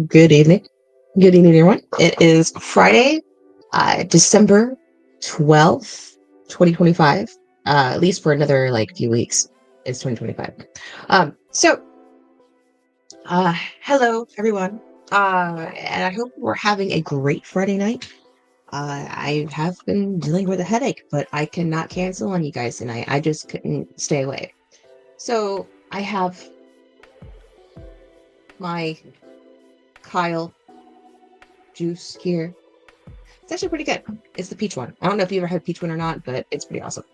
Good evening. Good evening, everyone. It is Friday, December 12th, 2025. At least for another few weeks. It's 2025. So hello everyone. And I hope we're having a great Friday night. I have been dealing with a headache, but I cannot cancel on you guys tonight. I just couldn't stay away. So I have my Kyle juice here. It's actually pretty good. It's the peach one. I don't know if you ever had peach one or not, but it's pretty awesome.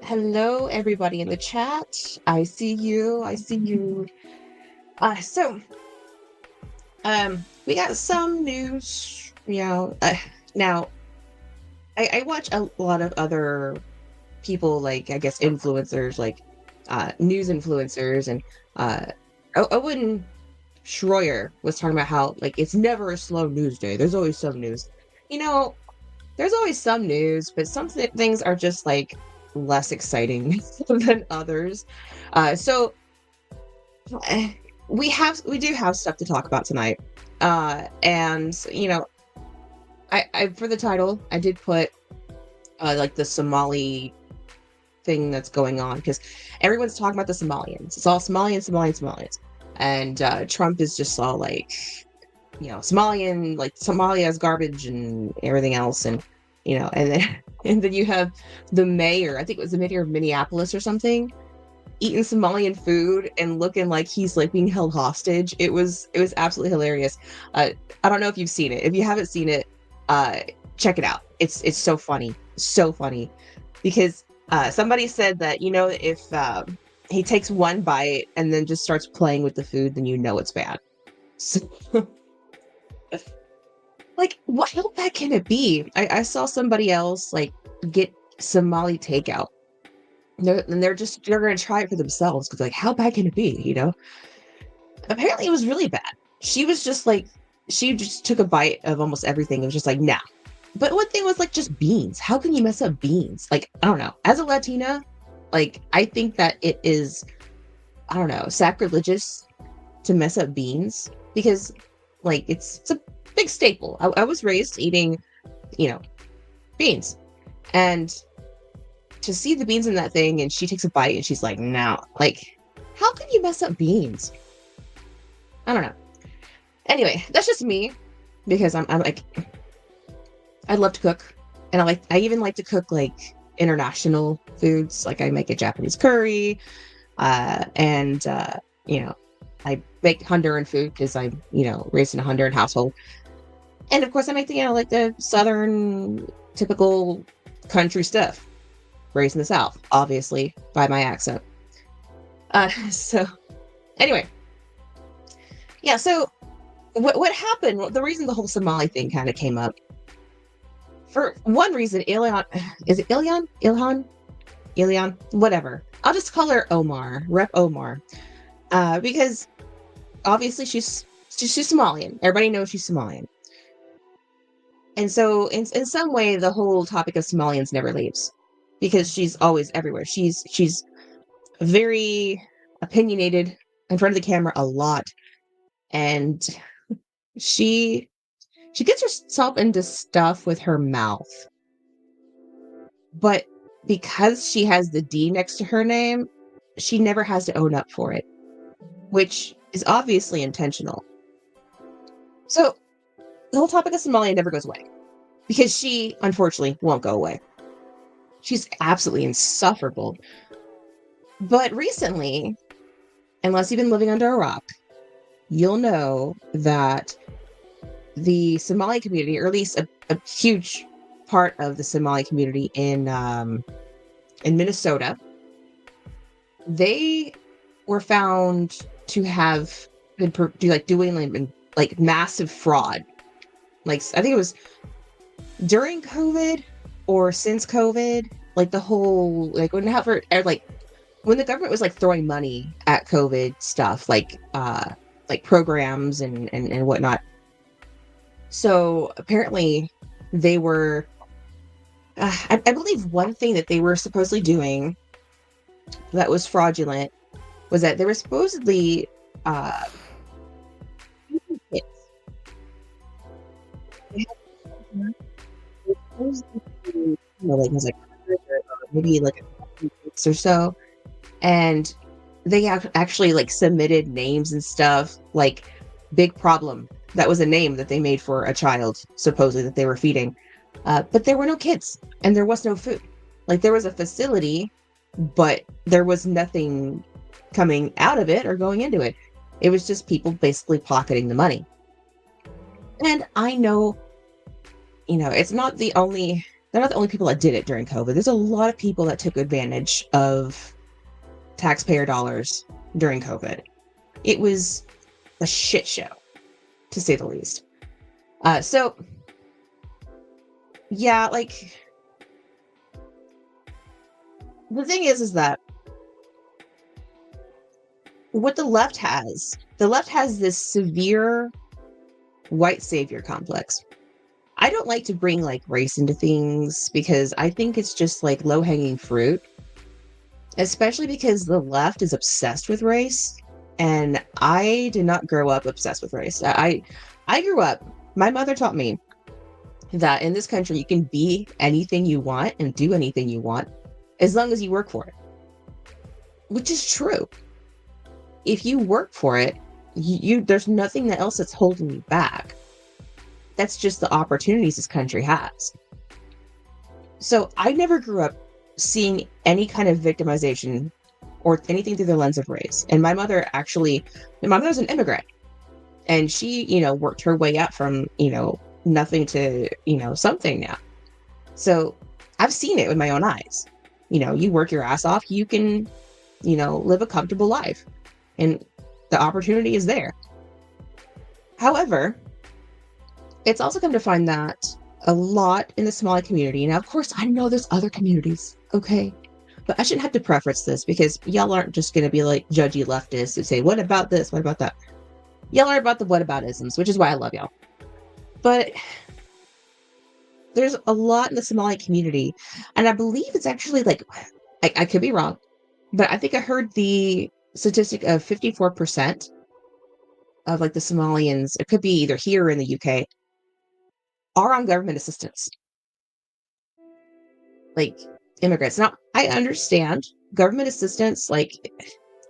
Hello everybody in the chat. I see you. I see you. So, we got some news. Now I watch a lot of other people, like I guess influencers, like news influencers, and Owen Schroyer was talking about how it's never a slow news day. There's always some news. You know, there's always some news, but some things are just less exciting than others. So we do have stuff to talk about tonight. And I for the title I did put the Somali thing that's going on, because everyone's talking about the Somalians. It's all Somalians. And Trump is just all Somalian, Somalia's garbage and everything else, and and then and then you have the mayor. I think it was the mayor of Minneapolis or something, eating Somalian food and looking like he's being held hostage. It was absolutely hilarious. I don't know if you've seen it. If you haven't seen it, check it out. It's so funny, because somebody said that if he takes one bite and then just starts playing with the food, then it's bad. So, how bad can it be? I saw somebody else get Somali takeout. They're gonna try it for themselves, because how bad can it be? Apparently it was really bad. She was just she just took a bite of almost everything and was just nah. But one thing was just beans. How can you mess up beans? I don't know. As a Latina, I think that it is, I don't know, sacrilegious to mess up beans, because it's a big staple. I was raised eating, beans, and to see the beans in that thing, and she takes a bite and she's no, how can you mess up beans? I don't know. Anyway, that's just me, because I'm I love to cook, and I even like to cook international foods. I make a Japanese curry, and I make Honduran food, because I'm raised in a Honduran household, and of course I make the southern typical country stuff, raised in the South, obviously by my accent. So anyway, yeah. So what happened? The reason the whole Somali thing kind of came up, for one reason, is it Ilhan, whatever. I'll just call her Omar, Rep Omar, because obviously she's Somalian. Everybody knows she's Somalian, and so in some way the whole topic of Somalians never leaves, because she's always everywhere. She's very opinionated in front of the camera a lot, and she gets herself into stuff with her mouth, but because she has the D next to her name, she never has to own up for it, which is obviously intentional. So the whole topic of Somalia never goes away, because she unfortunately won't go away. She's absolutely insufferable. But recently, unless you've been living under a rock, you'll know that the Somali community, or at least a huge part of the Somali community in Minnesota, they were found to have been doing like massive fraud. Like I think it was during COVID or since COVID, like the whole like when the government was like throwing money at COVID stuff, like programs and whatnot. So apparently they were I believe one thing that they were supposedly doing that was fraudulent was that they were supposedly uh using kids. They had they supposedly like it was like 100 or maybe like a thousand kids or so, and they actually like submitted names and stuff like Big Problem. That was a name that they made for a child supposedly that they were feeding, but there were no kids and there was no food. Like there was a facility, but there was nothing coming out of it or going into it. It was just people basically pocketing the money. And I know, it's not the only they're not the only people that did it during COVID. There's a lot of people that took advantage of taxpayer dollars during COVID. It was a shit show, to say the least. So yeah, like the thing is that what the left has this severe white savior complex. I don't like to bring like race into things because I think it's just like low hanging fruit, especially because the left is obsessed with race. And I did not grow up obsessed with race. I grew up, my mother taught me that in this country you can be anything you want and do anything you want as long as you work for it, which is true. If you work for it, you there's nothing else that's holding you back. That's just the opportunities this country has. So I never grew up seeing any kind of victimization or anything through the lens of race. And my mother's an immigrant, and she, worked her way up from, nothing to, something now. So I've seen it with my own eyes. You work your ass off, you can, live a comfortable life, and the opportunity is there. However, it's also come to find that a lot in the Somali community, now, of course, I know there's other communities, okay? But I shouldn't have to preface this because y'all aren't just going to be like judgy leftists who say, what about this? What about that? Y'all are about the whataboutisms, which is why I love y'all. But there's a lot in the Somali community, and I believe it's actually like, I could be wrong, but I think I heard the statistic of 54% of like the Somalians, it could be either here or in the UK, are on government assistance, like immigrants. Now, I understand government assistance, like,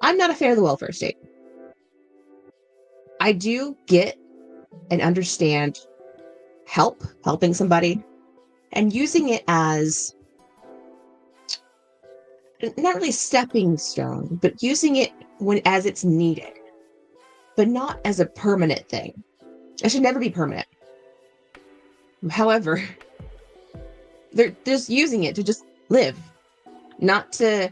I'm not a fan of the welfare state. I do get and understand helping somebody, and using it as not really stepping stone, but using it when as it's needed, but not as a permanent thing. It should never be permanent. However, they're just using it to just live, not to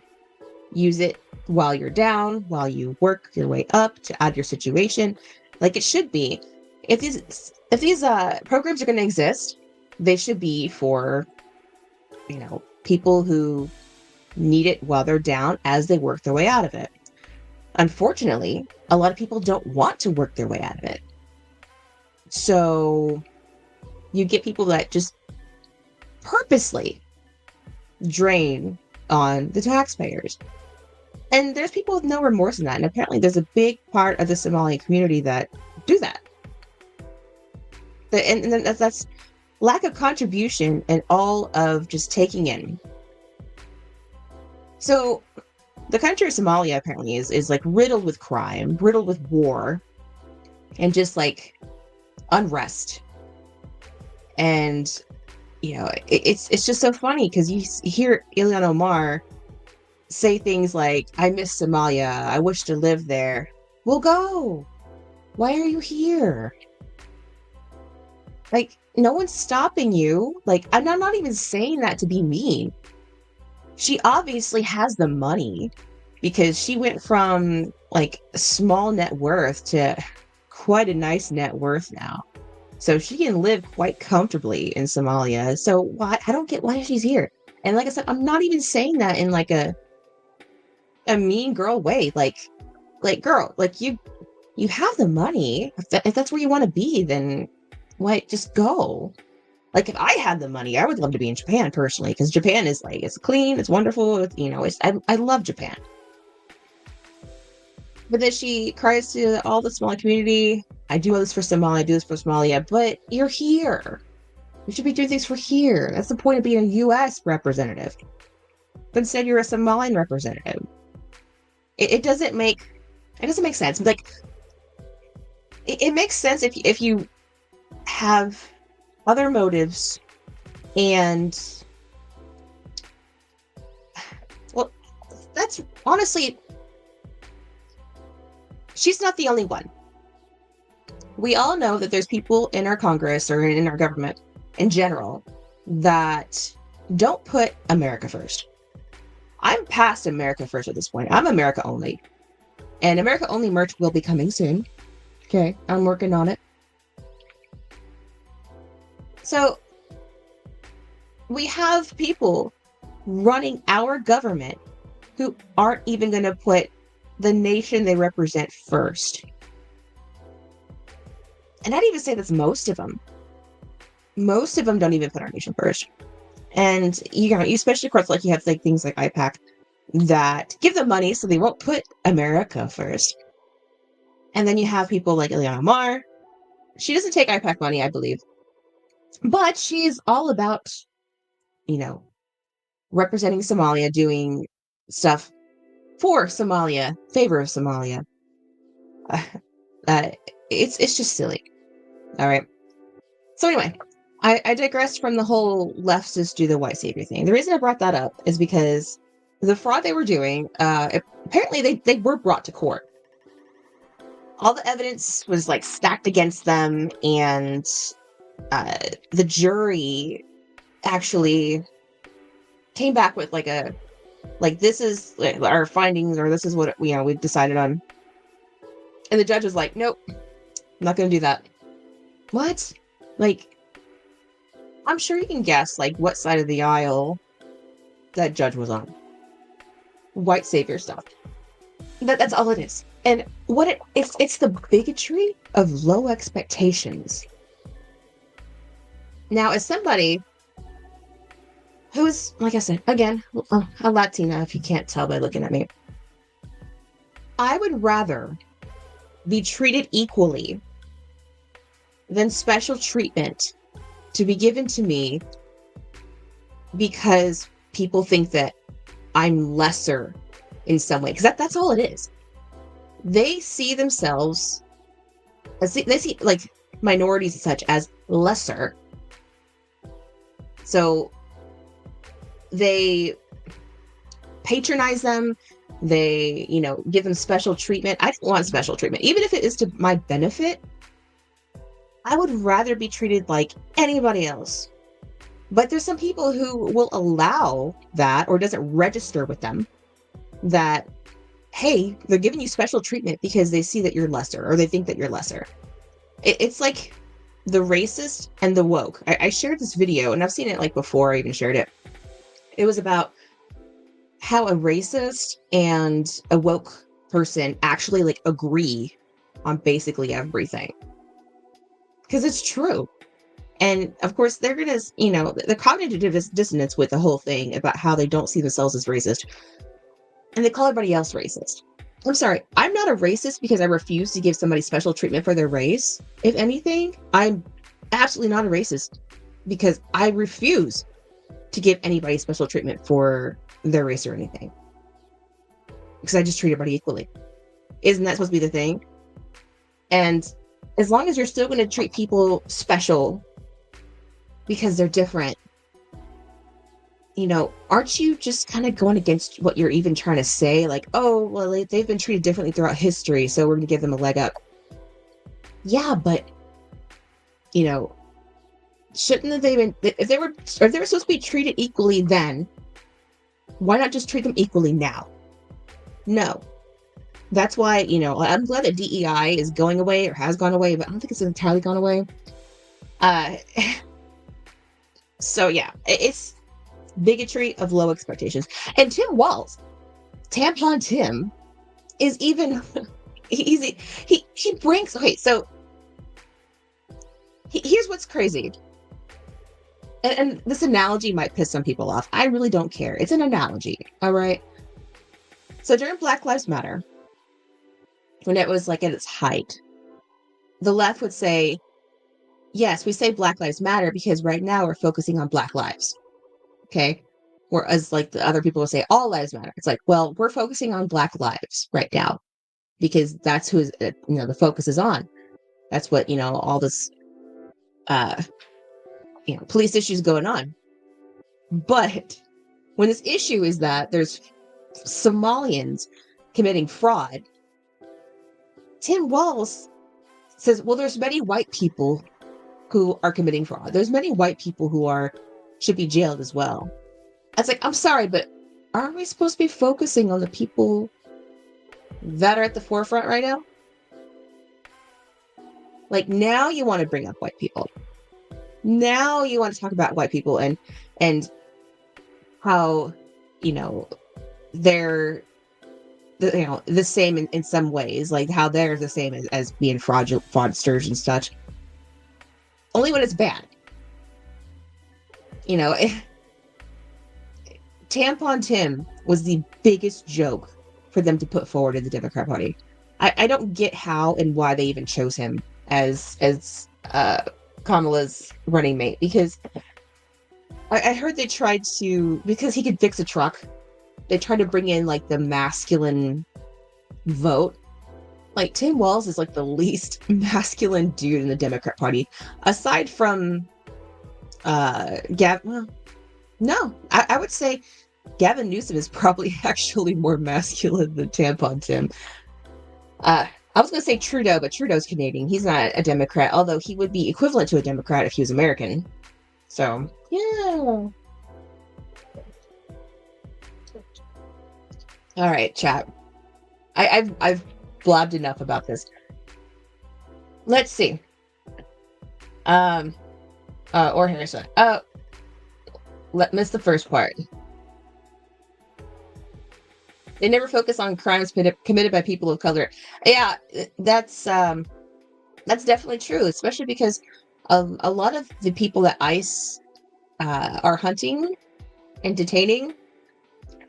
use it while you're down, while you work your way up to add your situation, like it should be. If these programs are going to exist, they should be for people who need it while they're down as they work their way out of it. Unfortunately, a lot of people don't want to work their way out of it. So you get people that just purposely drain on the taxpayers. And there's people with no remorse in that. And apparently there's a big part of the Somali community that do that. And then that's lack of contribution and all of just taking in. So the country of Somalia apparently is like riddled with crime, riddled with war, and just like unrest. And it's just so funny because you hear Ilan Omar say things like, I miss Somalia, I wish to live there. Well, go. Why are you here? Like, no one's stopping you. Like, I'm not even saying that to be mean. She obviously has the money because she went from like a small net worth to quite a nice net worth now. So she can live quite comfortably in Somalia. So why I don't get why she's here. And like I said, I'm not even saying that in like a mean girl way. Like girl, like you have the money. If that's where you want to be, then why just go? Like if I had the money, I would love to be in Japan personally, because Japan is like it's clean, it's wonderful, I love Japan. But then she cries to all the Somali community. I do all this for Somalia, I do this for Somalia, but you're here. You should be doing things for here. That's the point of being a US representative. But instead you're a Somalian representative. It doesn't make sense. Like it makes sense if you have other motives and well that's honestly she's not the only one. We all know that there's people in our Congress or in our government in general that don't put America first. I'm past America first at this point. I'm America only. And America only merch will be coming soon. Okay, I'm working on it. So we have people running our government who aren't even going to put the nation they represent first. And I'd even say that's most of them. Most of them don't even put our nation first. And you especially of course like you have like things like IPAC that give them money so they won't put America first. And then you have people like Ilan Omar. She doesn't take IPAC money, I believe. But she's all about, representing Somalia, doing stuff for Somalia, favor of Somalia. It's just silly. All right. So anyway, I digressed from the whole leftist do the white savior thing. The reason I brought that up is because the fraud they were doing, apparently they were brought to court. All the evidence was like stacked against them, and the jury actually came back with this is our findings, or this is what we decided on. And the judge was like, nope, I'm not going to do that. What? Like, I'm sure you can guess like what side of the aisle that judge was on. White savior stuff. That's all it is. And what it's the bigotry of low expectations. Now, as somebody who is, like I said, again, a Latina, if you can't tell by looking at me, I would rather be treated equally than special treatment to be given to me because people think that I'm lesser in some way. Because that's all it is. They see themselves, they see like minorities and such as lesser. So they patronize them. They, give them special treatment. I don't want special treatment. Even if it is to my benefit, I would rather be treated like anybody else. But there's some people who will allow that, or doesn't register with them, that, hey, they're giving you special treatment because they see that you're lesser, or they think that you're lesser. It's like the racist and the woke. I shared this video, and I've seen it like before I even shared it. It was about how a racist and a woke person actually like agree on basically everything. Because it's true. And of course, they're going to, the cognitive dissonance with the whole thing about how they don't see themselves as racist. And they call everybody else racist. I'm sorry, I'm not a racist because I refuse to give somebody special treatment for their race. If anything, I'm absolutely not a racist because I refuse to give anybody special treatment for their race or anything. Because I just treat everybody equally. Isn't that supposed to be the thing? And as long as you're still going to treat people special because they're different, aren't you just kind of going against what you're even trying to say? Like, oh, well, they've been treated differently throughout history, so we're going to give them a leg up. Yeah, but, you know, shouldn't they been, if they were supposed to be treated equally then, why not just treat them equally now? No. That's why, I'm glad that DEI is going away or has gone away, but I don't think it's entirely gone away. Uh, so yeah, it's bigotry of low expectations. And Tim Walz, Tampon Tim, is even he brings okay. So here's what's crazy, and this analogy might piss some people off. I really don't care. It's an analogy, all right. So during Black Lives Matter, when it was like at its height, the left would say, yes, we say Black Lives Matter because right now we're focusing on Black lives. Okay. Whereas like the other people will say all lives matter. It's like, well, we're focusing on Black lives right now because that's who the focus is on. That's what, all this, uh, police issues going on. But when this issue is that there's Somalians committing fraud, Tim Walz says, well, there's many white people who are committing fraud. There's many white people who should be jailed as well. It's like, I'm sorry, but aren't we supposed to be focusing on the people that are at the forefront right now? Like, now you want to bring up white people. Now you want to talk about white people and how, they're the same in some ways, like how they're the same as being fraudsters and such. Only when it's bad. Tampon Tim was the biggest joke for them to put forward in the Democrat Party. I don't get how and why they even chose him as Kamala's running mate, because I heard they tried to, because he could fix a truck, they tried to bring in like the masculine vote. Like Tim Walz is like the least masculine dude in the Democrat Party, aside from Gavin. No, I would say Gavin Newsom is probably actually more masculine than Tampon Tim. I was going to say Trudeau, but Trudeau's Canadian. He's not a Democrat, although he would be equivalent to a Democrat if he was American. So, yeah. All right, chat. I've blabbed enough about this. Let's see. Or Harrison. Miss the first part. They never focus on crimes committed by people of color. Yeah, that's definitely true, especially because a lot of the people that ICE are hunting and detaining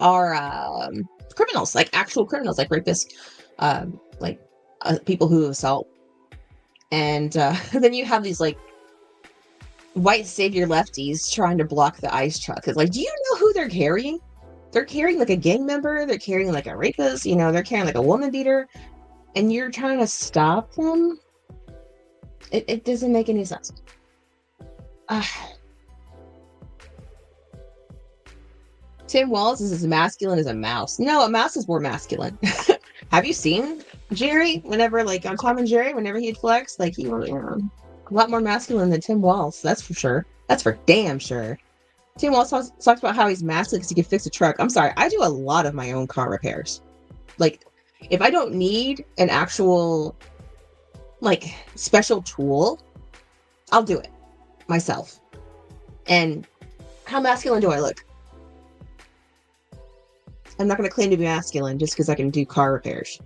are criminals, like actual criminals, like rapists, people who assault. And then you have these like white savior lefties trying to block the ICE truck. It's like, do you know who they're carrying? They're carrying like a gang member. They're carrying like a rapist. They're carrying like a woman beater, and you're trying to stop them. It doesn't make any sense. Tim Walz is as masculine as a mouse. No, a mouse is more masculine. Have you seen Jerry? Whenever like on Tom and Jerry, whenever he'd flex, like he was a lot more masculine than Tim Walz. That's for sure. That's for damn sure. Tim Walz talks about how he's masculine because he can fix a truck. I'm sorry, I do a lot of my own car repairs. Like, if I don't need an actual, like, special tool, I'll do it myself. And how masculine do I look? I'm not going to claim to be masculine just because I can do car repairs.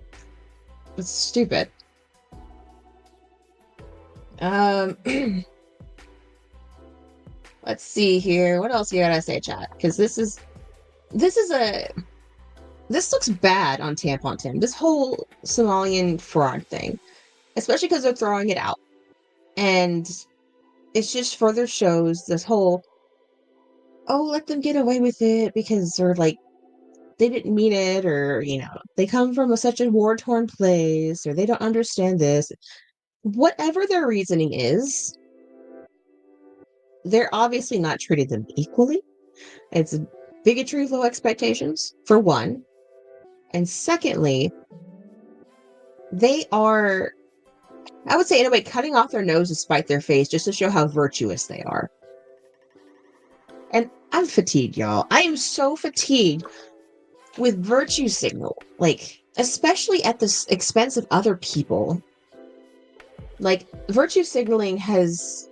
It's stupid. Let's see here. What else you gotta say, chat? Because this looks bad on Tampon Tim. This whole Somalian fraud thing, especially because they're throwing it out, and it just further shows this whole, oh, let them get away with it because they're like, they didn't mean it, or they come from such a war-torn place, or they don't understand this. Whatever their reasoning is, they're obviously not treating them equally. It's bigotry of low expectations, for one. And secondly, they are, I would say in a way, cutting off their nose to spite their face just to show how virtuous they are. And I'm fatigued, y'all. I am so fatigued with virtue signal, like, especially at the expense of other people. Like, virtue signaling has,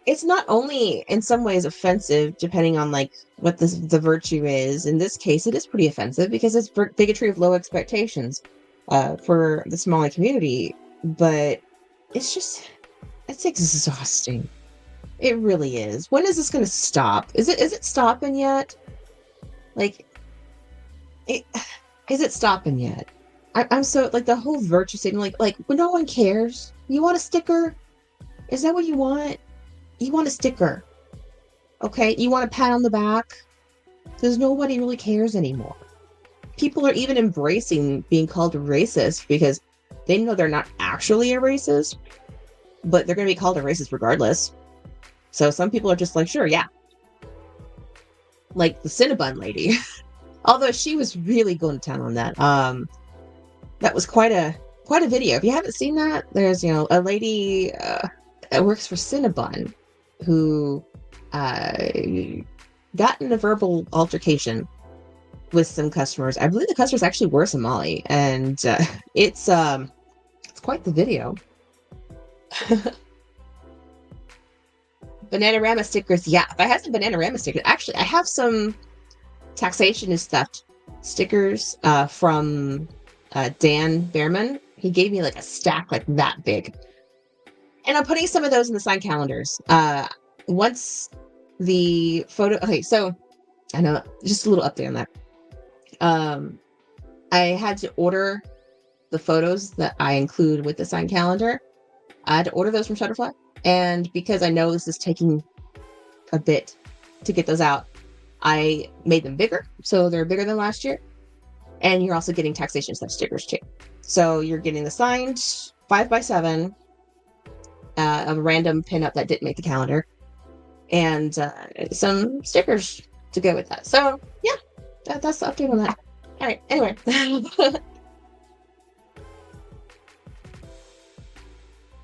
it's not only in some ways offensive, depending on like what the virtue is. In this case, it is pretty offensive because it's bigotry of low expectations for the Somali community. But it's exhausting. It really is. When is this going to stop? Is it stopping yet? Like, it, is it stopping yet? I'm so, like, the whole virtue signaling, like when no one cares. You want a sticker? Is that what you want? You want a sticker, okay? You want a pat on the back? Because nobody really cares anymore. People are even embracing being called racist because they know they're not actually a racist, but they're going to be called a racist regardless. So some people are just like, sure, yeah. Like the Cinnabon lady. Although she was really going to town on that. That was quite a video. If you haven't seen that, there's, a lady that works for Cinnabon who got in a verbal altercation with some customers. I believe the customers actually were Somali, and it's quite the video. Bananarama stickers. Yeah, if I had some Bananarama stickers, actually, I have some taxation is theft stickers from Dan Behrman. He gave me like a stack like that big. And I'm putting some of those in the sign calendars. Once the photo, okay, so I know, just a little update on that. I had to order the photos that I include with the sign calendar. I had to order those from Shutterfly. And because I know this is taking a bit to get those out, I made them bigger. So they're bigger than last year. And you're also getting taxation stuff stickers too. So you're getting the signed 5x7, a random pinup that didn't make the calendar, and some stickers to go with that. So yeah, that's the update on that. All right, anyway.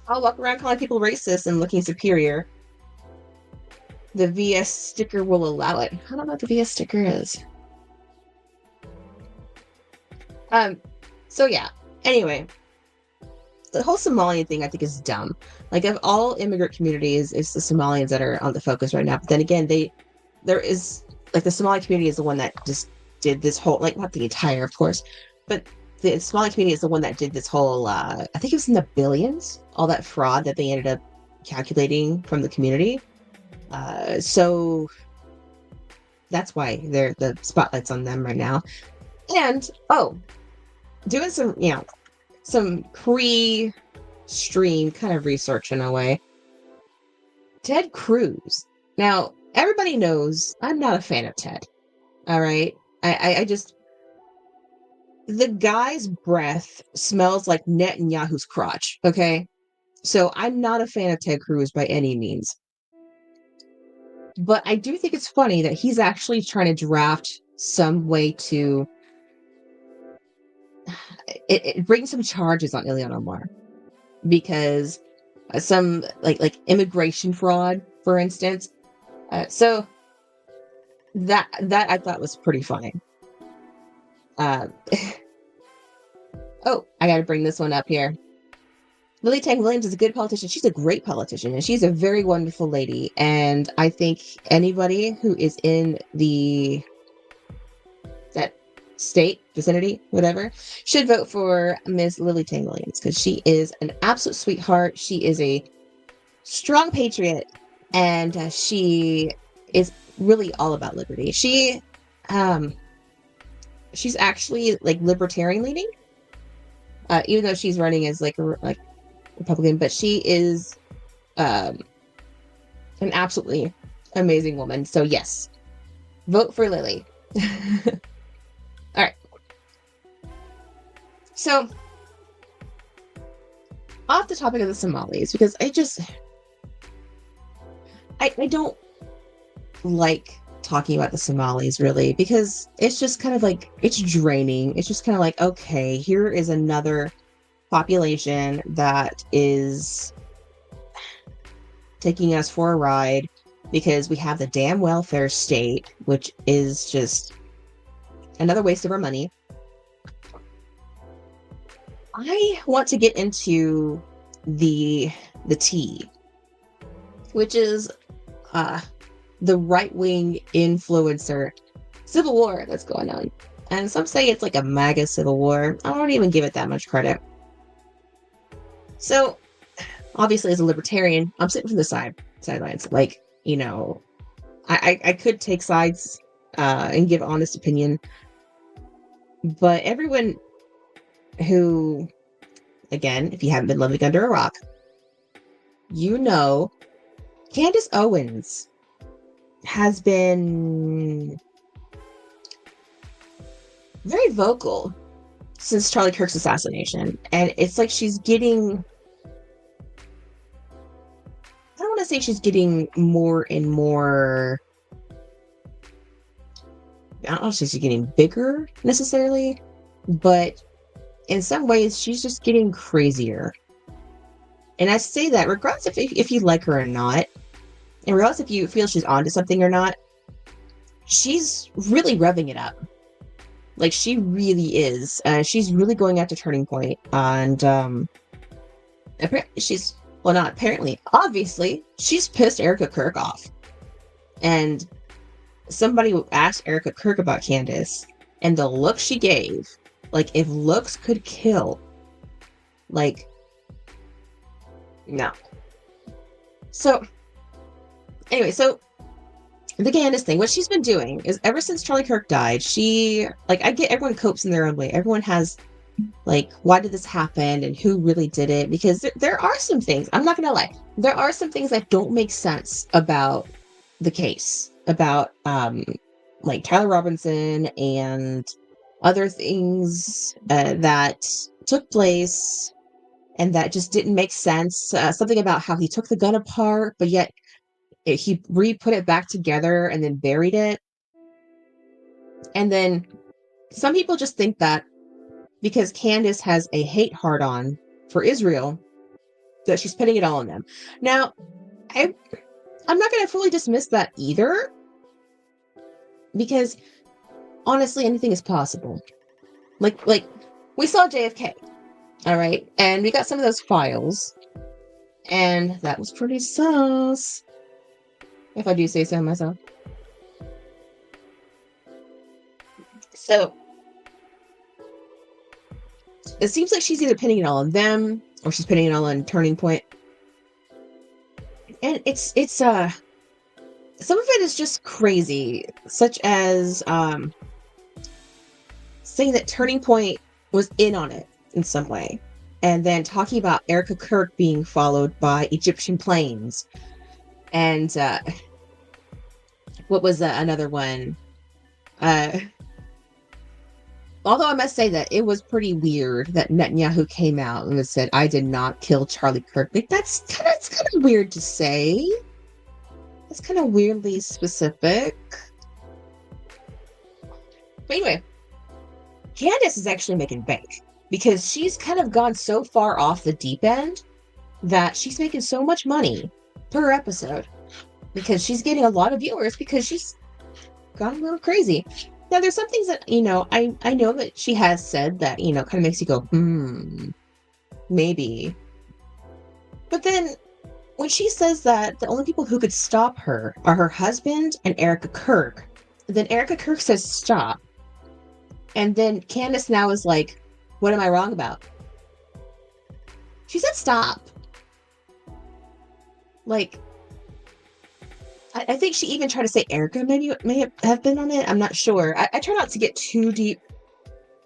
I'll walk around calling people racist and looking superior. The VS sticker will allow it. I don't know what the VS sticker is. So yeah, anyway, the whole Somalian thing I think is dumb. Like, of all immigrant communities, it's the Somalians that are on the focus right now. But then again, there is, like, the Somali community is the one that just did this whole, like, not the entire, of course, but the Somali community is the one that did this whole, I think it was in the billions, all that fraud that they ended up calculating from the community. So that's why the spotlight's on them right now. And, doing some pre-stream kind of research in a way. Ted Cruz. Now, everybody knows I'm not a fan of Ted. All right. I just, the guy's breath smells like Netanyahu's crotch. Okay. So I'm not a fan of Ted Cruz by any means. But I do think it's funny that he's actually trying to draft some way to it brings some charges on Ilan Omar because some like immigration fraud, for instance. So that I thought was pretty funny. Oh, I got to bring this one up here. Lily Tang Williams is a good politician. She's a great politician, and she's a very wonderful lady. And I think anybody who is in that state, vicinity, whatever, should vote for Ms. Lily Tang Williams because she is an absolute sweetheart. She is a strong patriot, and she is really all about liberty. She's actually like libertarian leaning, even though she's running as like Republican, but she is an absolutely amazing woman. So yes, vote for Lily. All right. So off the topic of the Somalis, because I don't like talking about the Somalis really, because it's just kind of like, it's draining. It's just kind of like, okay, here is another population that is taking us for a ride because we have the damn welfare state, which is just another waste of our money. I want to get into the tea, which is the right-wing influencer civil war that's going on. And some say it's like a MAGA civil war. I don't even give it that much credit. So, obviously, as a libertarian, I'm sitting from the sidelines. Like, you know, I could take sides and give honest opinion, but everyone who, again, if you haven't been living under a rock, you know, Candace Owens has been very vocal since Charlie Kirk's assassination. And it's like she's getting, I don't want to say she's getting more and more, I don't know if she's getting bigger necessarily, but in some ways she's just getting crazier. And I say that regardless if you like her or not, and regardless if you feel she's onto something or not, she's really revving it up. Like, she really is. She's really going after Turning Point. And apparently she's, well, not apparently, obviously, she's pissed Erika Kirk off. And somebody asked Erika Kirk about Candace, and the look she gave, like, if looks could kill, like, no. So, anyway, so the Candace thing, what she's been doing is ever since Charlie Kirk died, she, like, I get everyone copes in their own way. Everyone has, like, why did this happen and who really did it? Because there are some things, I'm not gonna lie, there are some things that don't make sense about the case, about, like, Tyler Robinson and other things that took place and that just didn't make sense. Something about how he took the gun apart, but yet he re-put it back together and then buried it. And then some people just think that because Candace has a hate heart-on for Israel, that she's putting it all on them. Now, I'm not going to fully dismiss that either, because honestly, anything is possible. Like we saw JFK, all right, and we got some of those files, and that was pretty sus, if I do say so myself. So it seems like she's either pinning it all on them or she's pinning it all on Turning Point. And it's some of it is just crazy, such as saying that Turning Point was in on it in some way. And then talking about Erika Kirk being followed by Egyptian planes. And what was another one? Although I must say that it was pretty weird that Netanyahu came out and said, "I did not kill Charlie Kirk." Like, that's kind of weird to say. That's kind of weirdly specific. But anyway, Candace is actually making bank because she's kind of gone so far off the deep end that she's making so much money per episode because she's getting a lot of viewers because she's gone a little crazy. Now, there's some things that, you know, I know that she has said that, you know, kind of makes you go, maybe. But then when she says that the only people who could stop her are her husband and Erika Kirk, then Erika Kirk says stop. And then Candace now is like, what am I wrong about? She said stop. Like, I think she even tried to say Erika may have been on it. I'm not sure. I try not to get too deep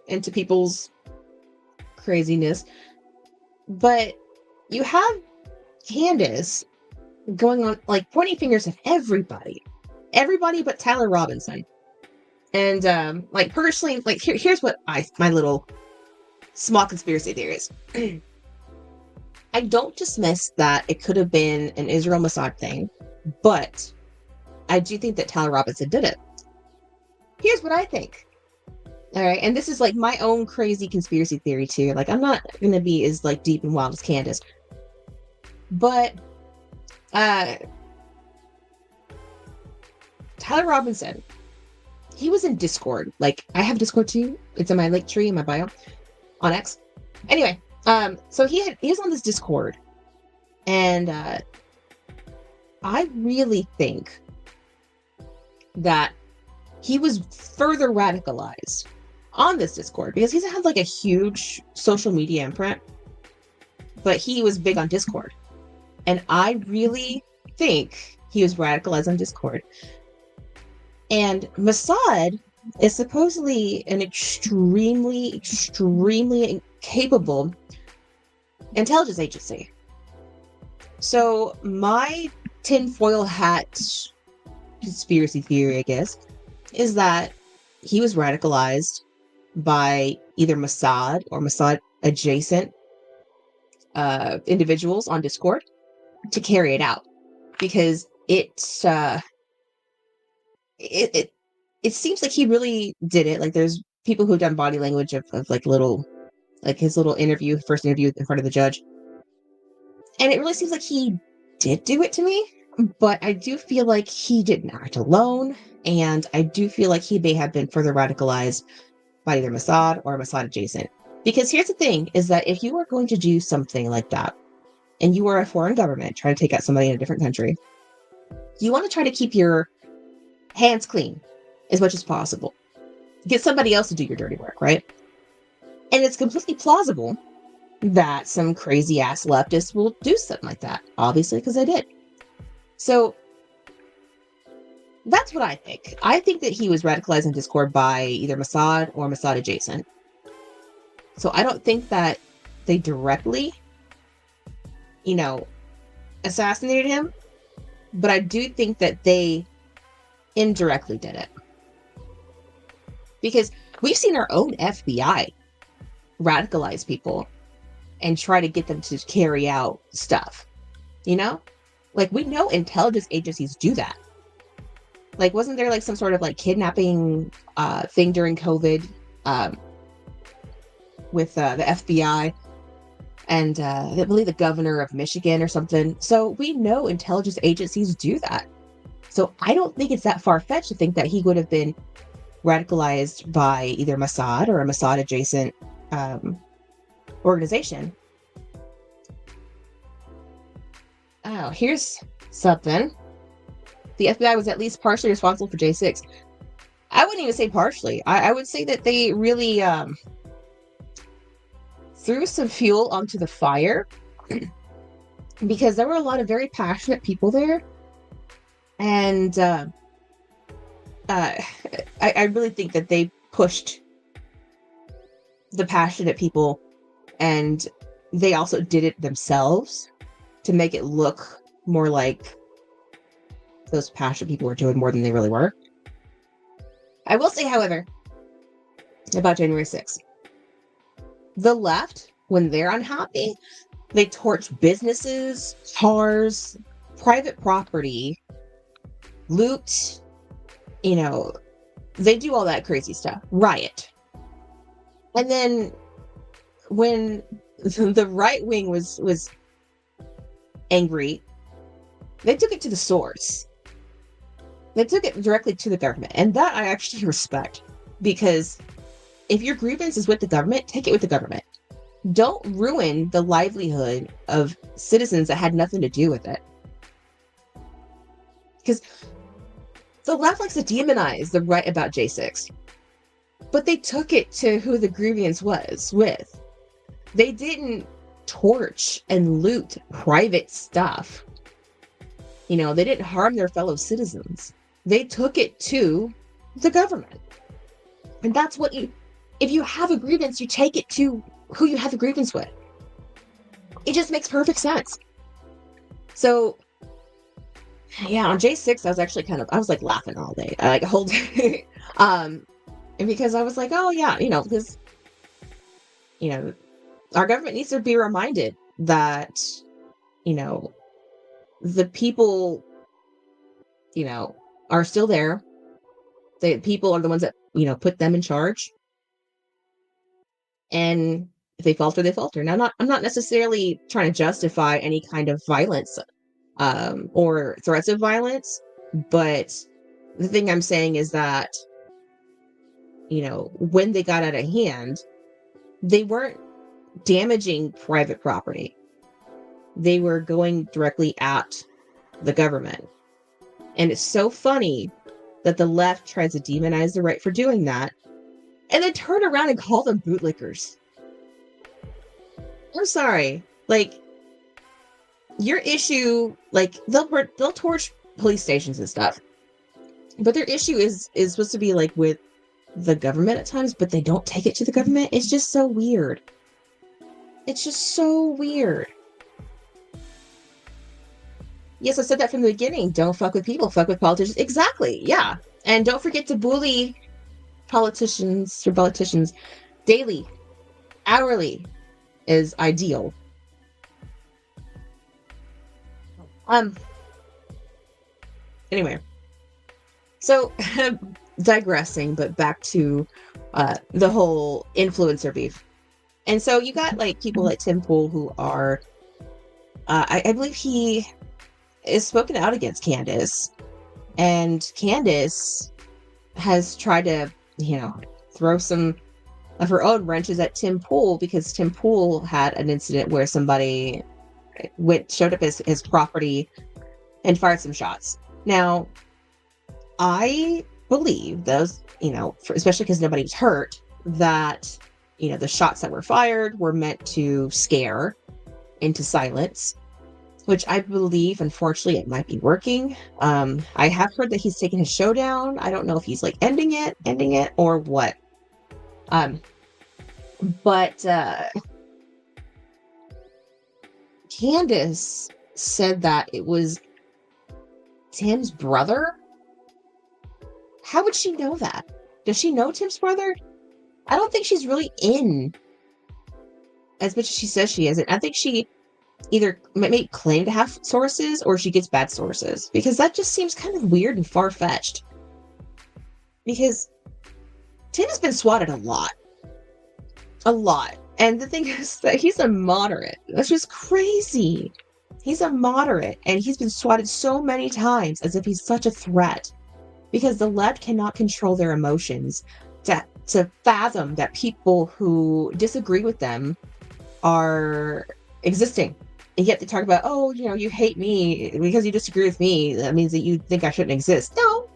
into people's craziness. But you have Candace going on, like, pointing fingers at everybody. Everybody but Tyler Robinson. And, like, personally, like, here's what my little small conspiracy theory is. I don't dismiss that it could have been an Israel Mossad thing, but I do think that Tyler Robinson did it. Here's what I think. All right, and this is like my own crazy conspiracy theory too. Like, I'm not gonna be as like deep and wild as Candace, but uh Tyler Robinson, he was in Discord. Like, I have Discord too. It's in my link tree in my bio on X. Anyway, so he was on this Discord, and I really think that he was further radicalized on this Discord because he's had like a huge social media imprint, but he was big on Discord. And I really think he was radicalized on Discord. And Mossad is supposedly an extremely, extremely capable intelligence agency. So my tinfoil hat conspiracy theory, I guess, is that he was radicalized by either Mossad or Mossad adjacent individuals on Discord to carry it out, because it seems like he really did it. Like, there's people who've done body language of like little, like his little first interview in front of the judge, and it really seems like he did do it to me. But I do feel like he didn't act alone, and I do feel like he may have been further radicalized by either Mossad or Mossad adjacent. Because here's the thing, is that if you are going to do something like that, and you are a foreign government trying to take out somebody in a different country, you want to try to keep your hands clean as much as possible. Get somebody else to do your dirty work, right? And it's completely plausible that some crazy ass leftist will do something like that, obviously, because I did. So that's what I think. I think that he was radicalized in Discord by either Mossad or Mossad adjacent. So I don't think that they directly, assassinated him, but I do think that they indirectly did it. Because we've seen our own FBI radicalize people and try to get them to carry out stuff, Like, we know intelligence agencies do that. Like, wasn't there like some sort of like kidnapping thing during COVID with the FBI and I believe the governor of Michigan or something? So we know intelligence agencies do that. So I don't think it's that far-fetched to think that he would have been radicalized by either Mossad or a Mossad adjacent organization. Oh, here's something. The FBI was at least partially responsible for J6. I wouldn't even say partially. I would say that they really threw some fuel onto the fire because there were a lot of very passionate people there. And I really think that they pushed the passionate people, and they also did it themselves to make it look more like those passionate people were doing more than they really were. I will say, however, about January 6th, the left, when they're unhappy, they torch businesses, cars, private property, loot, they do all that crazy stuff, riot. And then when the right wing was angry, they took it to the source. They took it directly to the government. And that I actually respect, because if your grievance is with the government, take it with the government. Don't ruin the livelihood of citizens that had nothing to do with it. Because the left likes to demonize the right about J6, but they took it to who the grievance was with. They didn't torch and loot private stuff. They didn't harm their fellow citizens. They took it to the government. And that's what if you have a grievance, you take it to who you have a grievance with. It just makes perfect sense. So, yeah, on J6, I was actually I was like laughing all day, like a whole day. And because I was like, oh yeah, because, our government needs to be reminded that, the people, are still there. The people are the ones that, put them in charge. And if they falter, they falter. Now, I'm not necessarily trying to justify any kind of violence, or threats of violence, but the thing I'm saying is that, when they got out of hand, they weren't damaging private property. They were going directly at the government. And it's so funny that the left tries to demonize the right for doing that and then turn around and call them bootlickers. I'm sorry. Like, your issue, like, they'll torch police stations and stuff, but their issue is supposed to be like with the government at times, but they don't take it to the government. It's just so weird. It's just so weird. Yes, I said that from the beginning. Don't fuck with people, fuck with politicians. Exactly. Yeah. And don't forget to bully politicians daily, hourly is ideal. Anyway, so digressing, but back to the whole influencer beef. And so you got like people like Tim Pool who are, I believe he is spoken out against Candace, and Candace has tried to, throw some of her own wrenches at Tim Pool, because Tim Pool had an incident where somebody showed up his property and fired some shots. Now, I believe those, especially because nobody was hurt, that, the shots that were fired were meant to scare into silence, which I believe, unfortunately, it might be working. I have heard that he's taking his show down. I don't know if he's like ending it or what. But Candace said that it was Tim's brother. How would she know that? Does she know Tim's brother? I don't think she's really in as much as she says she is. I think she either may claim to have sources or she gets bad sources, because that just seems kind of weird and far-fetched. Because Tim has been swatted a lot. And the thing is that he's a moderate. That's just crazy. He's a moderate, and he's been swatted so many times as if he's such a threat, because the left cannot control their emotions to fathom that people who disagree with them are existing. And yet they talk about, oh, you hate me because you disagree with me. That means that you think I shouldn't exist. No.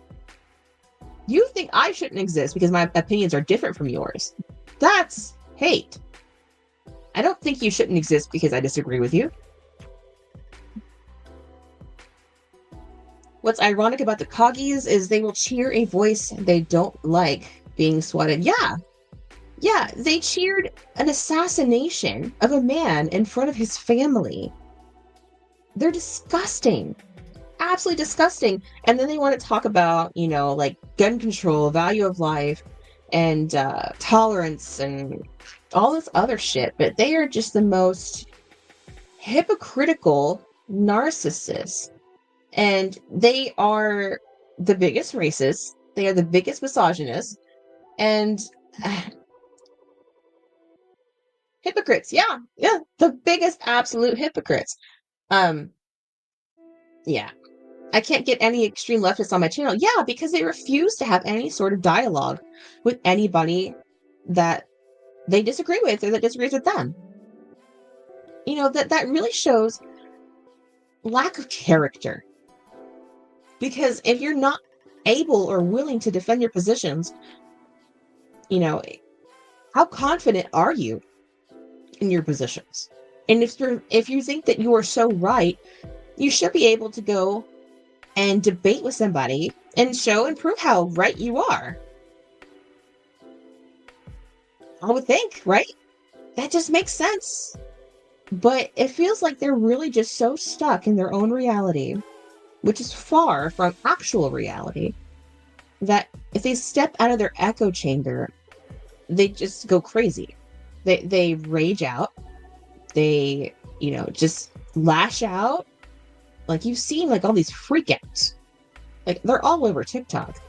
You think I shouldn't exist because my opinions are different from yours. That's hate. I don't think you shouldn't exist because I disagree with you. What's ironic about the Coggies is they will cheer a voice they don't like being swatted. Yeah, they cheered an assassination of a man in front of his family. They're disgusting. Absolutely disgusting. And then they want to talk about, like gun control, value of life, and tolerance, and all this other shit. But they are just the most hypocritical narcissists. And they are the biggest racists. They are the biggest misogynists. And hypocrites. Yeah. The biggest absolute hypocrites. Yeah. I can't get any extreme leftists on my channel. Yeah, because they refuse to have any sort of dialogue with anybody that they disagree with or that disagrees with them. That really shows lack of character. Because if you're not able or willing to defend your positions, how confident are you in your positions? And if you think that you are so right, you should be able to go and debate with somebody and show and prove how right you are. I would think, right? That just makes sense. But it feels like they're really just so stuck in their own reality, which is far from actual reality, that if they step out of their echo chamber, they just go crazy. They rage out. They, just lash out. Like, you've seen like all these freakouts Like, they're all over TikTok.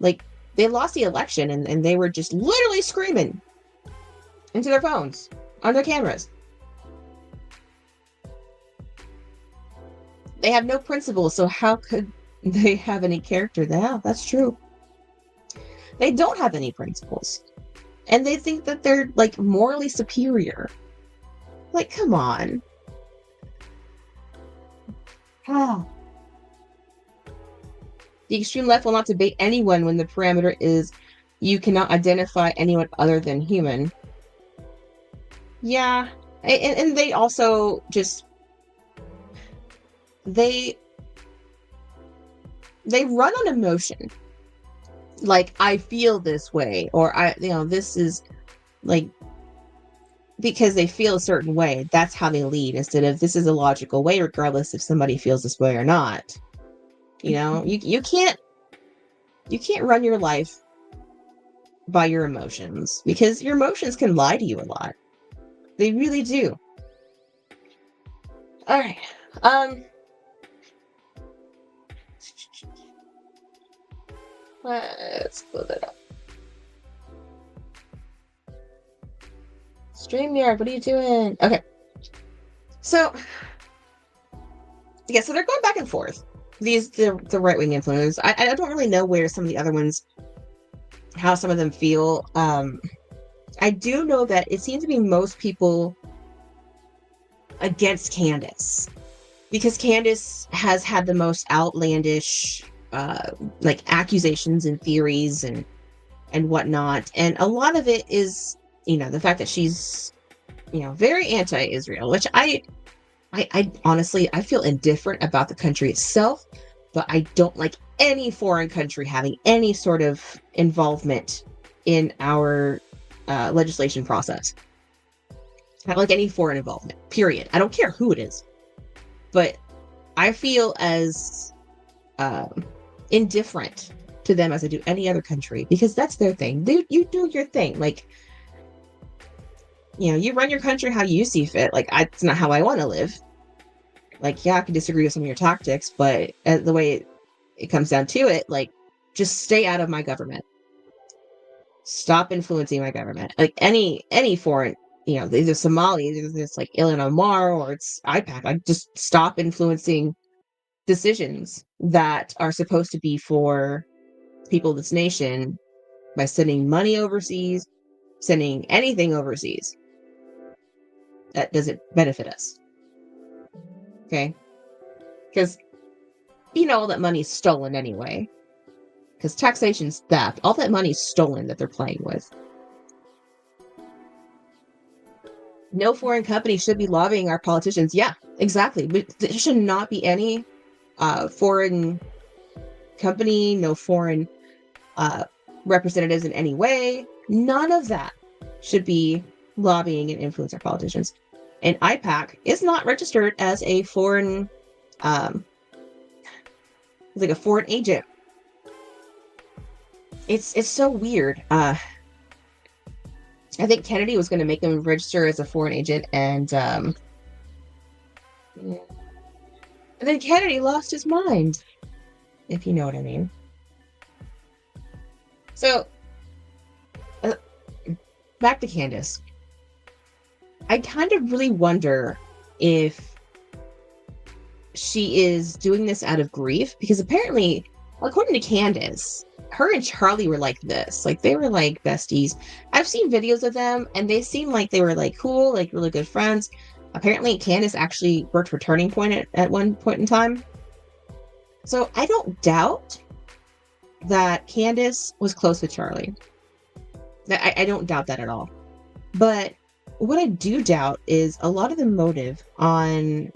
Like, they lost the election and they were just literally screaming into their phones on their cameras. They have no principles, so how could they have any character? Yeah, that's true. They don't have any principles. And they think that they're like morally superior. Like, come on. Ah. The extreme left will not debate anyone when the parameter is you cannot identify anyone other than human. Yeah. And they also just they run on emotion. Like, I feel this way, or this is like, because they feel a certain way, that's how they lead, instead of this is a logical way, regardless if somebody feels this way or not. You can't run your life by your emotions, because your emotions can lie to you a lot. They really do. All right. Let's pull that up. StreamYard, what are you doing? Okay. So, yeah, so they're going back and forth. The right-wing influencers. I don't really know where some of the other ones, how some of them feel. I do know that it seems to be most people against Candace, because Candace has had the most outlandish like accusations and theories and whatnot, and a lot of it is the fact that she's very anti-Israel, which I honestly, I feel indifferent about the country itself, but I don't like any foreign country having any sort of involvement in our legislation process. I don't like any foreign involvement, period. I don't care who it is. But I feel as indifferent to them as I do any other country, because that's their thing. You do your thing. Like, you run your country how you see fit. Like, it's not how I want to live. Like, yeah, I can disagree with some of your tactics, but the way it comes down to it, like, just stay out of my government. Stop influencing my government. Like, any foreign, either Somali, either it's like Ilan Omar or it's IPAC. Like, just stop influencing decisions that are supposed to be for people of this nation by sending money overseas, sending anything overseas that doesn't benefit us. Okay? Because all that money's stolen anyway. Because taxation's theft. All that money's stolen that they're playing with. No foreign company should be lobbying our politicians. Yeah, exactly. But there should not be any foreign company, no foreign representatives in any way. None of that should be lobbying and influence our politicians. And IPAC is not registered as a foreign, like a foreign agent. It's so weird. I think Kennedy was going to make them register as a foreign agent, and then Kennedy lost his mind, if you know what I mean. So, back to Candace. I kind of really wonder if she is doing this out of grief, because apparently, according to Candace, her and Charlie were like this. Like, they were like besties. I've seen videos of them, and they seem like they were like cool, like really good friends. Apparently, Candace actually worked for Turning Point at one point in time. So I don't doubt that Candace was close with Charlie. I don't doubt that at all. But what I do doubt is a lot of the motive on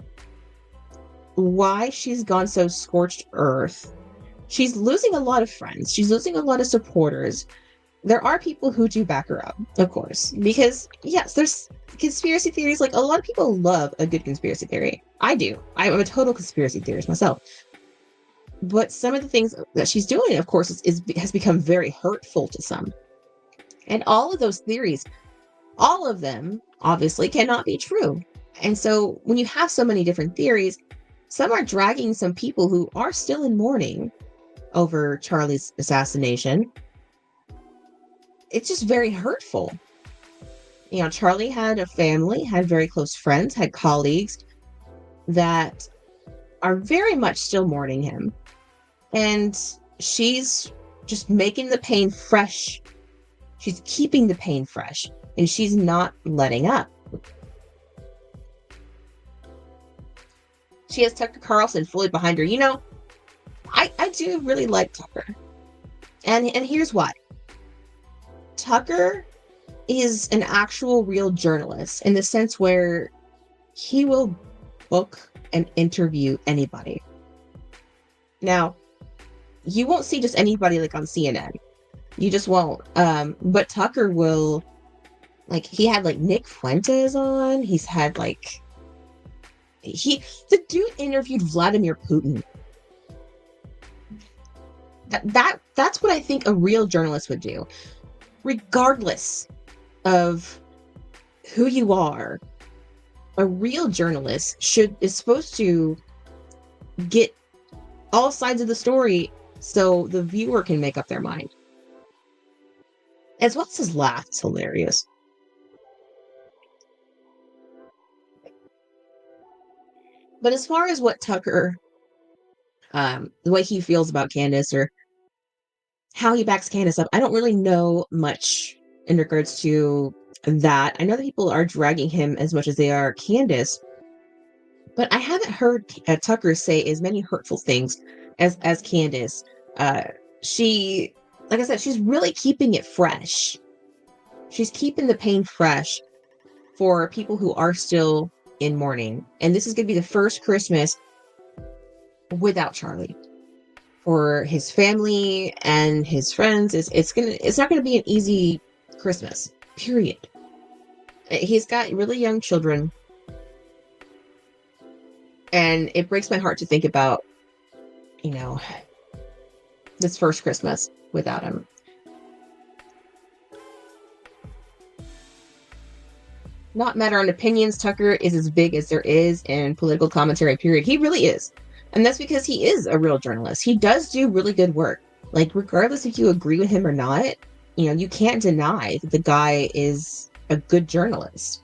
why she's gone so scorched earth. She's losing a lot of friends. She's losing a lot of supporters. There are people who do back her up, of course, because yes, there's conspiracy theories. Like, a lot of people love a good conspiracy theory. I do. I'm a total conspiracy theorist myself. But some of the things that she's doing, of course, has become very hurtful to some. And all of those theories, all of them, obviously, cannot be true. And so when you have so many different theories, some are dragging some people who are still in mourning over Charlie's assassination. It's just very hurtful. Charlie had a family, had very close friends, had colleagues that are very much still mourning him. And she's just making the pain fresh. She's keeping the pain fresh, and she's not letting up. She has Tucker Carlson fully behind her. I do really like Tucker. And here's why. Tucker is an actual real journalist in the sense where he will book and interview anybody. Now, you won't see just anybody like on CNN. You just won't. But Tucker will, like, he had like Nick Fuentes on. He's had like, the dude interviewed Vladimir Putin. That's what I think a real journalist would do. Regardless of who you are, a real journalist is supposed to get all sides of the story so the viewer can make up their mind. As well as his laugh, it's hilarious. But as far as what Tucker, the way he feels about Candace or how he backs Candace up, I don't really know much in regards to that. I know that people are dragging him as much as they are Candace, but I haven't heard Tucker say as many hurtful things as Candace. She, like I said, she's really keeping it fresh. She's keeping the pain fresh for people who are still in mourning. And this is going to be the first Christmas without Charlie. For his family and his friends, it's not going to be an easy Christmas, period. He's got really young children, and it breaks my heart to think about, this first Christmas without him. Not matter on opinions, Tucker is as big as there is in political commentary, period. He really is. And that's because he is a real journalist. He does do really good work. Like, regardless if you agree with him or not, you can't deny that the guy is a good journalist.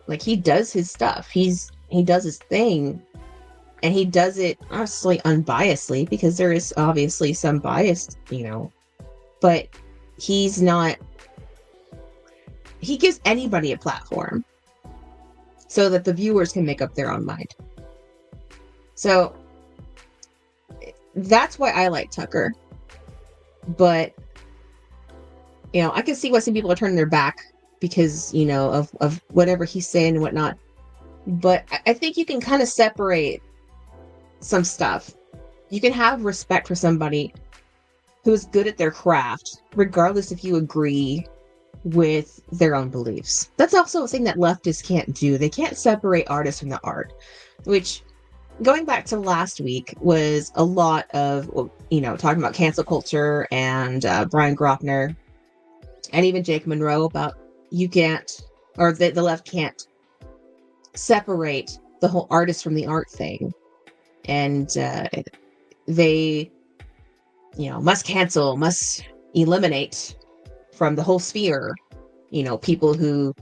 Like, he does his stuff. He does his thing. And he does it, honestly, unbiasedly, because there is obviously some bias, but he's not, he gives anybody a platform so that the viewers can make up their own mind. So that's why I like Tucker. But, I can see why some people are turning their back because, of whatever he's saying and whatnot. But I think you can kind of separate some stuff. You can have respect for somebody who is good at their craft, regardless if you agree with their own beliefs. That's also a thing that leftists can't do. They can't separate artists from the art, which, going back to last week, was a lot of, talking about cancel culture and Brian Grofner and even Jake Monroe about you can't, or the left can't separate the whole artist from the art thing. And they, must cancel, must eliminate from the whole sphere, people who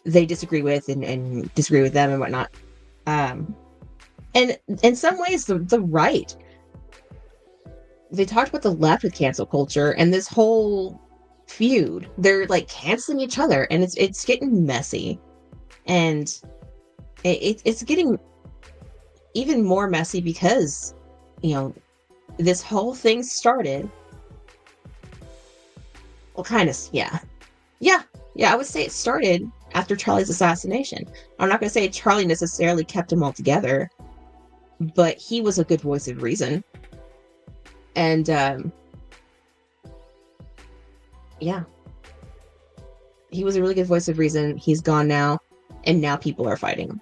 they disagree with and disagree with them and whatnot. And in some ways, the right, they talked about the left with cancel culture and this whole feud. They're like canceling each other, and it's getting messy, and it's getting even more messy because, this whole thing started. Well, kind of, yeah. I would say it started after Charlie's assassination. I'm not going to say Charlie necessarily kept them all together, but he was a good voice of reason. And, he was a really good voice of reason. He's gone now, and now people are fighting.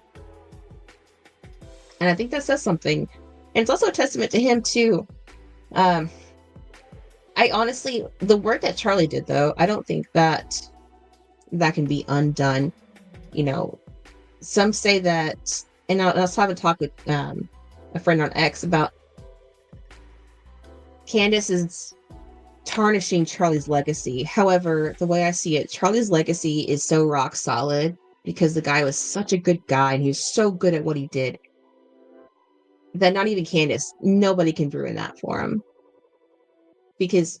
And I think that says something. And it's also a testament to him, too. I honestly, the work that Charlie did, though, I don't think that can be undone. Some say that And I was having a talk with a friend on X about Candace is tarnishing Charlie's legacy. However, the way I see it, Charlie's legacy is so rock solid because the guy was such a good guy and he was so good at what he did that not even Candace, nobody can ruin that for him. Because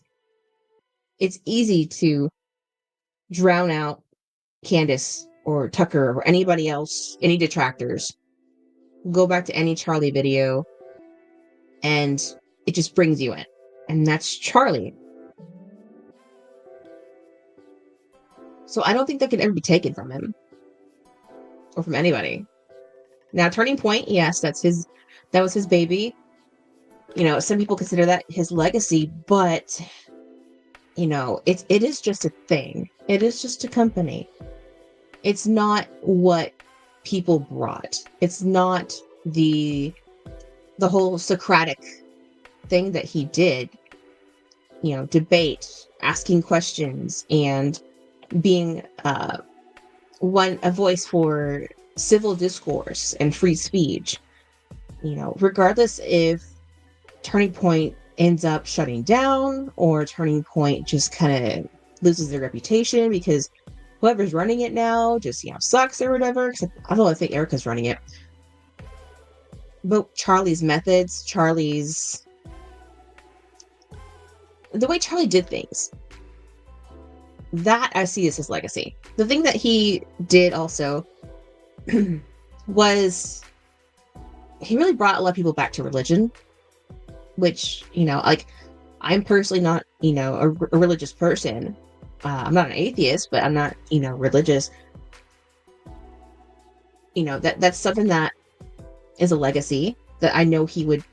it's easy to drown out Candace or Tucker or anybody else, any detractors. Go back to any Charlie video and it just brings you in. And that's Charlie. So I don't think that could ever be taken from him or from anybody. Now, Turning Point, yes, that was his baby. Some people consider that his legacy, but it is just a thing. It is just a company. It's not what people brought. It's not the whole Socratic thing that he did. Debate, asking questions, and being a voice for civil discourse and free speech. Regardless if Turning Point ends up shutting down or Turning Point just kind of loses their reputation because whoever's running it now just sucks or whatever. Except I don't think Erika's running it. But Charlie's methods, the way Charlie did things, that I see as his legacy. The thing that he did also was he really brought a lot of people back to religion, which, I'm personally not, a religious person. I'm not an atheist, but I'm not, religious. That's something that is a legacy that I know he would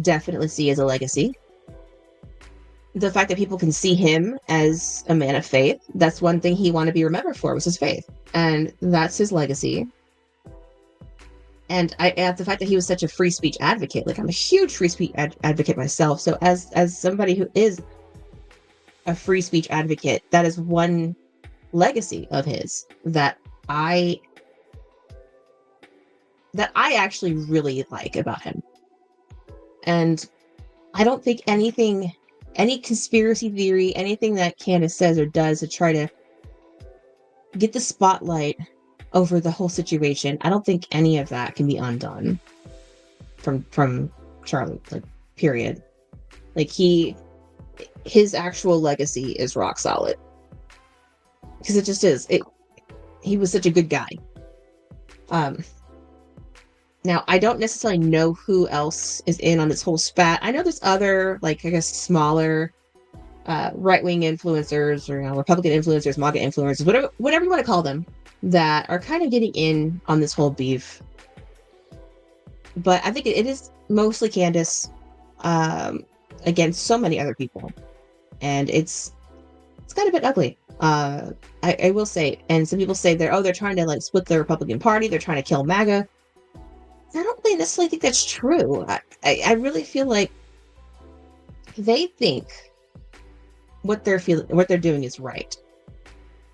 definitely see as a legacy. The fact that people can see him as a man of faith, that's one thing he wanted to be remembered for, was his faith. And that's his legacy. And the fact that he was such a free speech advocate, like I'm a huge free speech advocate myself. So as somebody who is a free speech advocate, that is one legacy of his that I actually really like about him. And I don't think any conspiracy theory, anything that Candace says or does to try to get the spotlight over the whole situation, I don't think any of that can be undone from Charlie, like, period. Like, his actual legacy is rock solid. Because it just is. He was such a good guy. Now, I don't necessarily know who else is in on this whole spat. I know there's other, like, I guess, smaller right-wing influencers or Republican influencers, MAGA influencers, whatever you want to call them, that are kind of getting in on this whole beef. But I think it is mostly Candace against so many other people. And it's kind of a bit ugly. I will say, and some people say they're trying to like split the Republican Party, they're trying to kill MAGA. I don't really necessarily think that's true. I really feel like they think what they're doing is right.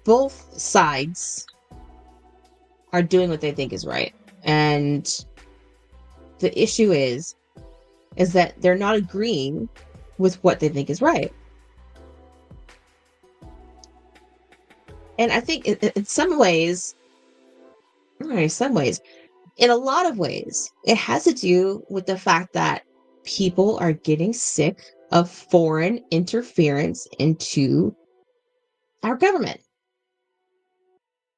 Both sides are doing what they think is right. And the issue is that they're not agreeing with what they think is right. And I think in some ways, in a lot of ways, it has to do with the fact that people are getting sick of foreign interference into our government.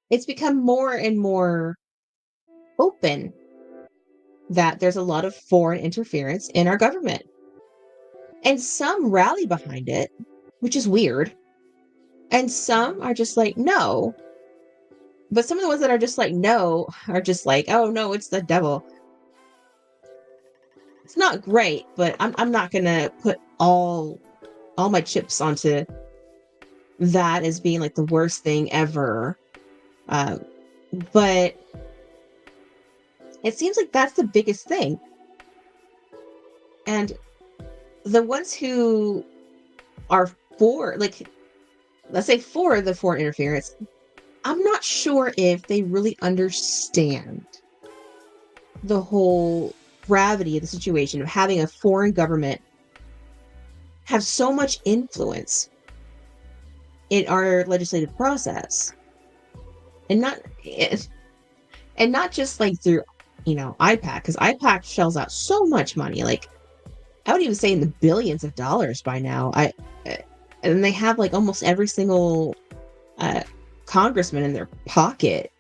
It's become more and more open that there's a lot of foreign interference in our government. And some rally behind it, which is weird. And some are just like, no. But some of the ones that are just like, no, are just like, oh, no, it's the devil. It's not great, but I'm not going to put all my chips onto that as being like the worst thing ever. But it seems like that's the biggest thing. And the ones who are for, like, let's say for the foreign interference, I'm not sure if they really understand the whole gravity of the situation of having a foreign government have so much influence in our legislative process, and not just like through, IPAC, because IPAC shells out so much money. Like, I would even say in the billions of dollars by now. And they have like almost every single congressman in their pocket,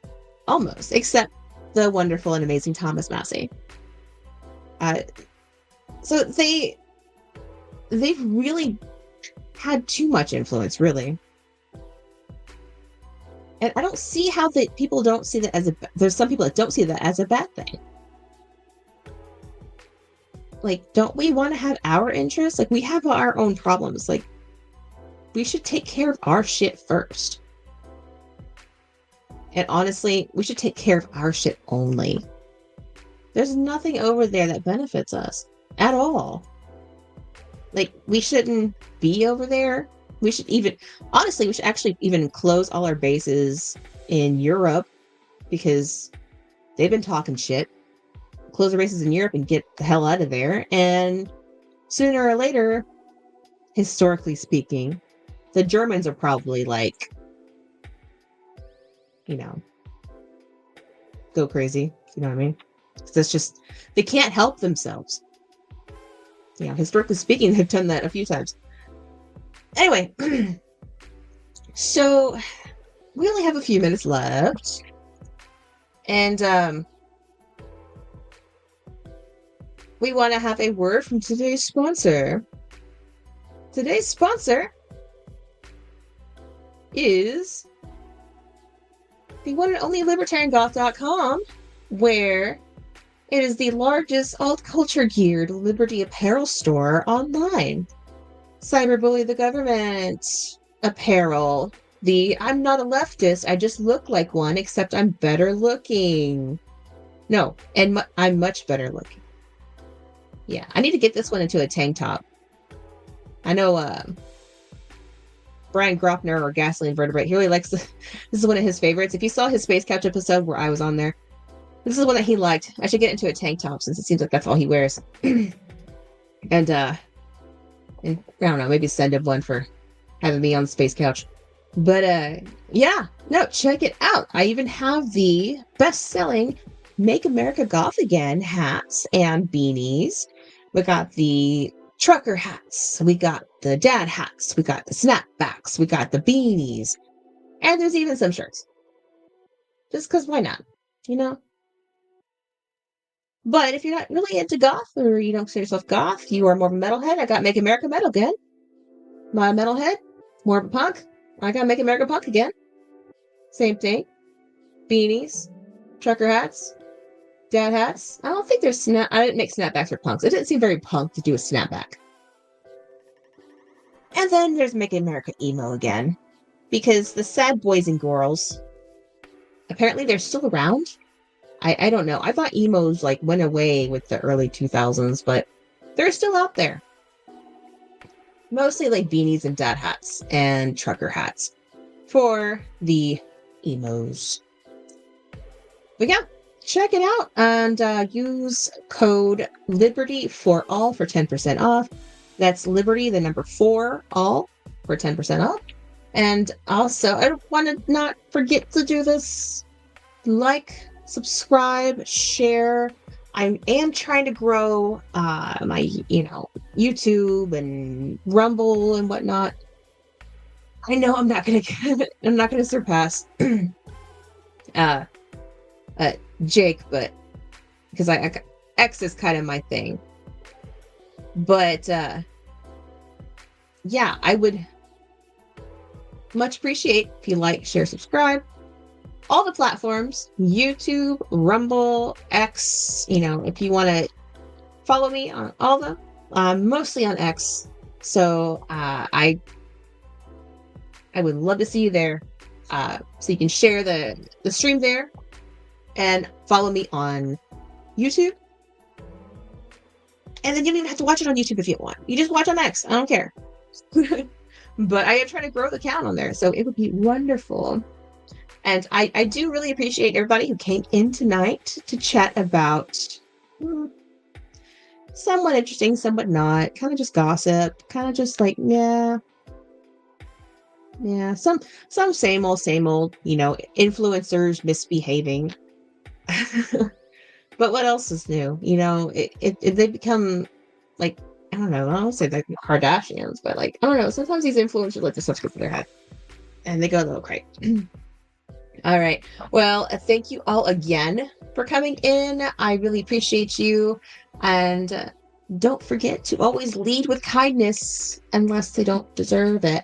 almost, except the wonderful and amazing Thomas Massey. So they've really had too much influence, really. And I don't see how people don't see that as there's some people that don't see that as a bad thing. Like, don't we want to have our interests? Like, we have our own problems. Like, we should take care of our shit first. And honestly, we should take care of our shit only. There's nothing over there that benefits us at all. Like, we shouldn't be over there. We should actually even close all our bases in Europe, because they've been talking shit. Close our bases in Europe and get the hell out of there. And sooner or later, historically speaking, the Germans are probably like, go crazy. You know what I mean? That's just, they can't help themselves. Historically speaking, they've done that a few times. Anyway, so we only have a few minutes left, and we want to have a word from today's sponsor. Today's sponsor is the one and only libertariangoth.com, where it is the largest alt culture geared Liberty apparel store online. Cyberbully the government apparel. The I'm not a leftist, I just look like one, except I'm better looking. No, and I'm much better looking. Yeah, I need to get this one into a tank top. I know Brian Gropner, or Gasoline Vertebrate, he really likes this is one of his favorites. If you saw his Space Couch episode where I was on there, this is one that he liked. I should get into a tank top, since it seems like that's all he wears. And I don't know, maybe send him one for having me on the Space Couch. But check it out. I even have the best-selling Make America Goth Again hats and beanies. We got the trucker hats, we got the dad hats, we got the snapbacks, we got the beanies, and there's even some shirts. Just because why not? But if you're not really into goth, or you don't consider yourself goth, you are more of a metalhead, I got Make America Metal Again. Not a metalhead, more of a punk, I got Make America Punk Again. Same thing. Beanies, trucker hats, dad hats. I don't think there's I didn't make snapbacks for punks. It didn't seem very punk to do a snapback. And then there's Make America Emo Again, because the sad boys and girls, apparently they're still around. I don't know. I thought emos like went away with the early 2000s, but they're still out there. Mostly like beanies and dad hats and trucker hats for the emos. But yeah, check it out and use code Liberty for all for 10% off. That's Liberty, the number 4, all for 10% off. And also, I want to not forget to do this. Like, subscribe, share. I am trying to grow my, YouTube and Rumble and whatnot. I know I'm not gonna surpass Jake, but because X is kind of my thing. But yeah, I would much appreciate if you like, share, subscribe. All the platforms, YouTube, Rumble, X, if you want to follow me on all of them, mostly on X. So I would love to see you there. So you can share the stream there and follow me on YouTube. And then you don't even have to watch it on YouTube if you want. You just watch on X. I don't care. But I am trying to grow the count on there, so it would be wonderful. And I do really appreciate everybody who came in tonight to chat about mm, somewhat interesting, somewhat not, kind of just gossip, kind of just like, yeah, yeah, some same old, influencers misbehaving. But what else is new? They become like, I don't know, I don't say like the Kardashians, but like, I don't know, sometimes these influencers let the stuff go to their head and they go a little crazy. All right. Well, thank you all again for coming in. I really appreciate you. And don't forget to always lead with kindness unless they don't deserve it.